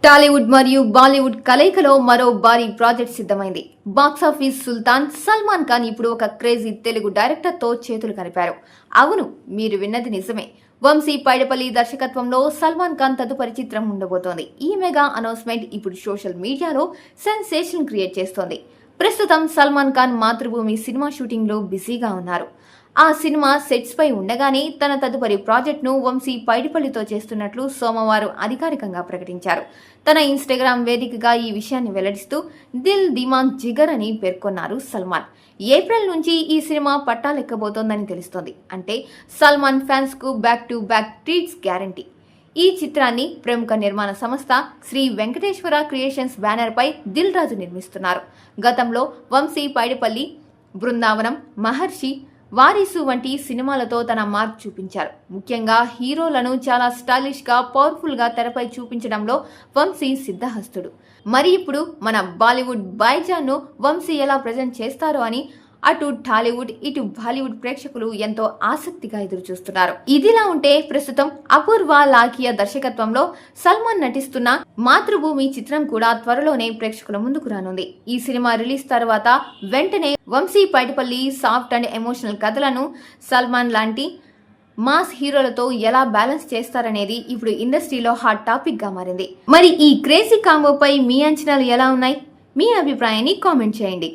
టాలీవుడ్ మరియు బాలీవుడ్ కలయికలో మరో భారీ ప్రాజెక్ట్ సిద్ధమైంది. బాక్సాఫీస్ సుల్తాన్ సల్మాన్ ఖాన్ ఇప్పుడు ఒక క్రేజీ తెలుగు డైరెక్టర్ తో చేతులు కలిపారు. అవును, మీరు విన్నది నిజమే. వంశీ పైడిపల్లి దర్శకత్వంలో సల్మాన్ ఖాన్ తదుపరి చిత్రం ఉండబోతోంది. ఈ మెగా అనౌన్స్మెంట్ ఇప్పుడు సోషల్ మీడియాలో సెన్సేషన్ క్రియేట్ చేస్తోంది. ప్రస్తుతం సల్మాన్ ఖాన్ మాతృభూమి సినిమా షూటింగ్ లో బిజీగా ఉన్నారు. ఆ సినిమా సెట్స్ పై ఉండగానే తన తదుపరి ప్రాజెక్టును వంశీ పైడిపల్లితో చేస్తున్నట్లు సోమవారం అధికారికంగా ప్రకటించారు. తన ఇన్స్టాగ్రామ్ వేదికగా ఈ విషయాన్ని వెల్లడిస్తూ దిల్ దిమాగ్ జిగర్ అని పేర్కొన్నారు సల్మాన్. ఏప్రిల్ నుంచి ఈ సినిమా పట్టాలెక్కబోతోందని తెలుస్తోంది. అంటే సల్మాన్ ఫ్యాన్స్ కు back to back treats guarantee. ఈ చిత్రాన్ని ప్రముఖ నిర్మాణ సంస్థ శ్రీ వెంకటేశ్వర క్రియేషన్స్ బ్యానర్ పై దిల్ రాజు నిర్మిస్తున్నారు. గతంలో వంశీ పైడిపల్లి బృందావనం, మహర్షి, వారీసు వంటి సినిమాలతో తన మార్క్ చూపించారు. ముఖ్యంగా హీరోలను చాలా స్టైలిష్ గా, పవర్ఫుల్ గా తెరపై చూపించడంలో వంశీ సిద్ధహస్తుడు. మరి ఇప్పుడు మన బాలీవుడ్ బాయ్జాన్ ను వంశీ ఎలా ప్రజెంట్ చేస్తారో అని అటు టాలీవుడ్ ఇటు బాలీవుడ్ ప్రేక్షకులు ఎంతో ఆసక్తిగా ఎదురు చూస్తున్నారు. ఇదిలా ఉంటే ప్రస్తుతం అపూర్వ లాకియా దర్శకత్వంలో సల్మాన్ నటిస్తున్న మాతృభూమి చిత్రం కూడా త్వరలోనే ప్రేక్షకుల ముందుకు రానుంది. ఈ సినిమా రిలీజ్ తర్వాత వెంటనే Vamshi Paidipally soft and emotional కథలను సల్మాన్ లాంటి మాస్ హీరోలతో ఎలా బ్యాలెన్స్ చేస్తారనేది ఇప్పుడు ఇండస్ట్రీలో హాట్ టాపిక్ గా మారింది. మరి ఈ క్రేజీ కాంబోపై మీ అంచనాలు ఎలా ఉన్నాయి? మీ అభిప్రాయాన్ని కామెంట్ చేయండి.